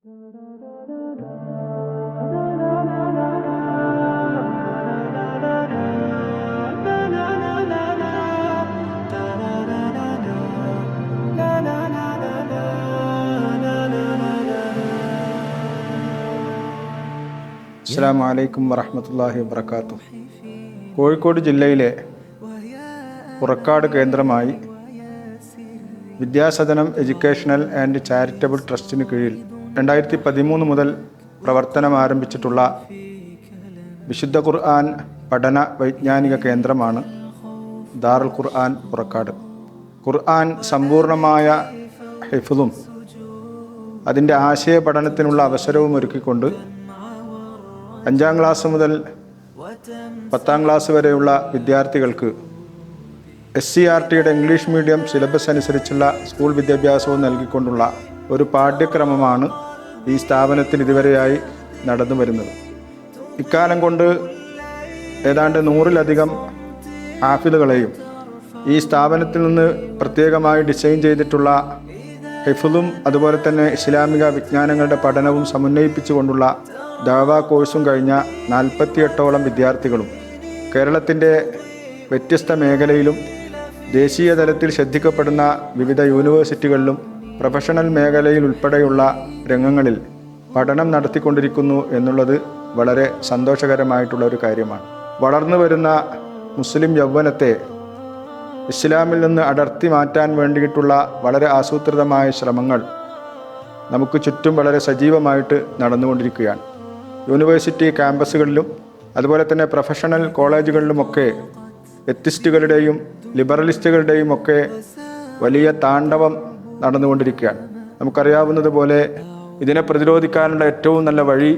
അസ്സലാമു അലൈക്കും വറഹ്മത്തുള്ളാഹി വബറകാതുഹു. കോഴിക്കോട് ജില്ലയിലെ പുറക്കാട് കേന്ദ്രമായി വിദ്യാസദനം എഡ്യൂക്കേഷണൽ ആൻഡ് ചാരിറ്റബിൾ ട്രസ്റ്റിന് കീഴിൽ 2013 മുതൽ പ്രവർത്തനം ആരംഭിച്ചിട്ടുള്ള വിശുദ്ധ ഖുർആൻ പഠന വൈജ്ഞാനിക കേന്ദ്രമാണ് ദാറുൽ ഖുർആൻ പുറക്കാട്. ഖുർആൻ സമ്പൂർണമായ ഹിഫ്ളും അതിൻ്റെ ആശയ പഠനത്തിനുള്ള അവസരവും ഒരുക്കിക്കൊണ്ട് 5ാം ക്ലാസ് മുതൽ 10ാം ക്ലാസ് വരെയുള്ള വിദ്യാർത്ഥികൾക്ക് SCERTയുടെ ഇംഗ്ലീഷ് മീഡിയം സിലബസ് അനുസരിച്ചുള്ള സ്കൂൾ വിദ്യാഭ്യാസവും നൽകിക്കൊണ്ടുള്ള ഒരു പാഠ്യക്രമമാണ് ഈ സ്ഥാപനത്തിൽ ഇതുവരെയായി നടന്നു വരുന്നത്. ഇക്കാലം കൊണ്ട് ഏതാണ്ട് 100-ലധികം ഹാഫിളുകളെയും ഈ സ്ഥാപനത്തിൽ നിന്ന് പ്രത്യേകമായി ഡിസൈൻ ചെയ്തിട്ടുള്ള ഹിഫ്ളും അതുപോലെ തന്നെ ഇസ്ലാമിക വിജ്ഞാനങ്ങളുടെ പഠനവും സമന്വയിപ്പിച്ചുകൊണ്ടുള്ള ദഅവ കോഴ്സും കഴിഞ്ഞ 48ഓളം വിദ്യാർത്ഥികളും കേരളത്തിൻ്റെ വ്യത്യസ്ത മേഖലയിലും ദേശീയ തലത്തിൽ ശ്രദ്ധിക്കപ്പെടുന്ന വിവിധ യൂണിവേഴ്സിറ്റികളിലും പ്രൊഫഷണൽ മേഖലയിൽ ഉൾപ്പെടെയുള്ള രംഗങ്ങളിൽ പഠനം നടത്തിക്കൊണ്ടിരിക്കുന്നു എന്നുള്ളത് വളരെ സന്തോഷകരമായിട്ടുള്ള ഒരു കാര്യമാണ്. വളർന്നു വരുന്ന മുസ്ലിം യൗവനത്തെ ഇസ്ലാമിൽ നിന്ന് അടർത്തി മാറ്റാൻ വേണ്ടിയിട്ടുള്ള വളരെ ആസൂത്രിതമായ ശ്രമങ്ങൾ നമുക്ക് ചുറ്റും വളരെ സജീവമായിട്ട് നടന്നുകൊണ്ടിരിക്കുകയാണ്. യൂണിവേഴ്സിറ്റി ക്യാമ്പസുകളിലും അതുപോലെ തന്നെ പ്രൊഫഷണൽ കോളേജുകളിലുമൊക്കെ എത്തിസ്റ്റുകളുടെയും ലിബറലിസ്റ്റുകളുടെയും ഒക്കെ വലിയ താണ്ഡവം നടന്നുകൊണ്ടിരിക്കുകയാണ്. നമുക്കറിയാവുന്നതുപോലെ ഇതിനെ പ്രതിരോധിക്കാനുള്ള ഏറ്റവും നല്ല വഴി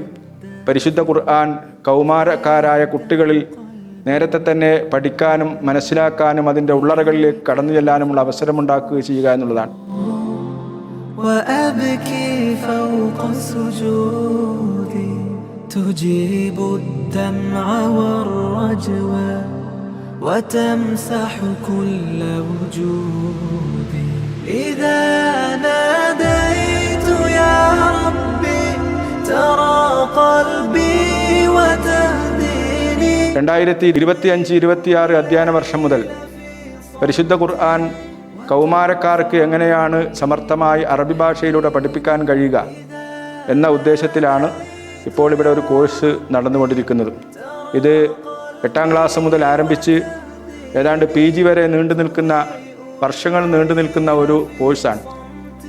പരിശുദ്ധ ഖുർആൻ കൗമാരക്കാരായ കുട്ടികളിൽ നേരത്തെ തന്നെ പഠിക്കാനും മനസ്സിലാക്കാനും അതിൻ്റെ ഉള്ളറകളിലേക്ക് കടന്നു ചെല്ലാനുമുള്ള അവസരമുണ്ടാക്കുക ചെയ്യുക എന്നുള്ളതാണ്. تجيب الدمع والرجوى وتمسح كل وجودي إذا ناديت يا ربي ترى قلبي وتهديني. 2025-26 അധ്യയന വർഷം മുതൽ പരിശുദ്ധ ഖുർആൻ കൗമാരക്കാർക്ക് എങ്ങനെയാണ് സമർത്ഥമായി അറബി ഭാഷയിലൂടെ പഠിപ്പിക്കാൻ കഴിയുക എന്ന ഉദ്ദേശത്തിലാണ് ഇപ്പോൾ ഇവിടെ ഒരു കോഴ്സ് നടന്നുകൊണ്ടിരിക്കുന്നത്. ഇത് 8ാം ക്ലാസ് മുതൽ ആരംഭിച്ച് ഏതാണ്ട് PG വരെ വർഷങ്ങൾ നീണ്ടു നിൽക്കുന്ന ഒരു കോഴ്സാണ്.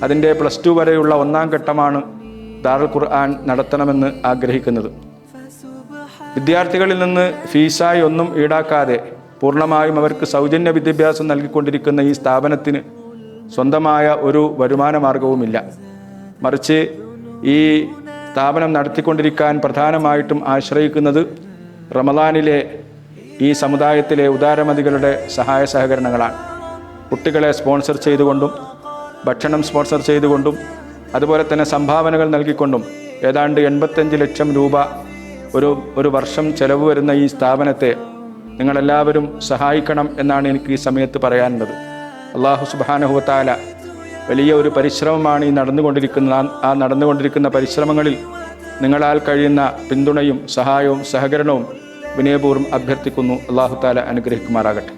അതിൻ്റെ +2 വരെയുള്ള 1ാം ഘട്ടമാണ് ദാറുൽ ഖുർആൻ നടത്തണമെന്ന് ആഗ്രഹിക്കുന്നത്. വിദ്യാർത്ഥികളിൽ നിന്ന് ഫീസായി ഒന്നും ഈടാക്കാതെ പൂർണ്ണമായും അവർക്ക് സൗജന്യ വിദ്യാഭ്യാസം നൽകിക്കൊണ്ടിരിക്കുന്ന ഈ സ്ഥാപനത്തിന് സ്വന്തമായ ഒരു വരുമാന മാർഗവുമില്ല. മറിച്ച് ഈ സ്ഥാപനം നടത്തിക്കൊണ്ടിരിക്കാൻ പ്രധാനമായിട്ടും ആശ്രയിക്കുന്നത് റമദാനിലെ ഈ സമുദായത്തിലെ ഉദാരമതികളുടെ സഹായ സഹകരണങ്ങളാണ്. കുട്ടികളെ സ്പോൺസർ ചെയ്തുകൊണ്ടും ഭക്ഷണം സ്പോൺസർ ചെയ്തുകൊണ്ടും അതുപോലെ തന്നെ സംഭാവനകൾ നൽകിക്കൊണ്ടും ഏതാണ്ട് 85 ലക്ഷം രൂപ ഒരു വർഷം ചെലവ് വരുന്ന ഈ സ്ഥാപനത്തെ നിങ്ങളെല്ലാവരും സഹായിക്കണം എന്നാണ് എനിക്ക് ഈ സമയത്ത് പറയാനുള്ളത്. അല്ലാഹു സുബ്ഹാനഹു വ തആല വലിയ ഒരു പരിശ്രമമാണ് ഈ നടന്നുകൊണ്ടിരിക്കുന്ന പരിശ്രമങ്ങളിൽ നിങ്ങളാൽ കഴിയുന്ന പിന്തുണയും സഹായവും സഹകരണവും വിനയപൂർവ്വം അഭ്യർത്ഥിക്കുന്നു. അല്ലാഹു തആല അനുഗ്രഹിക്കുമാറാകട്ടെ.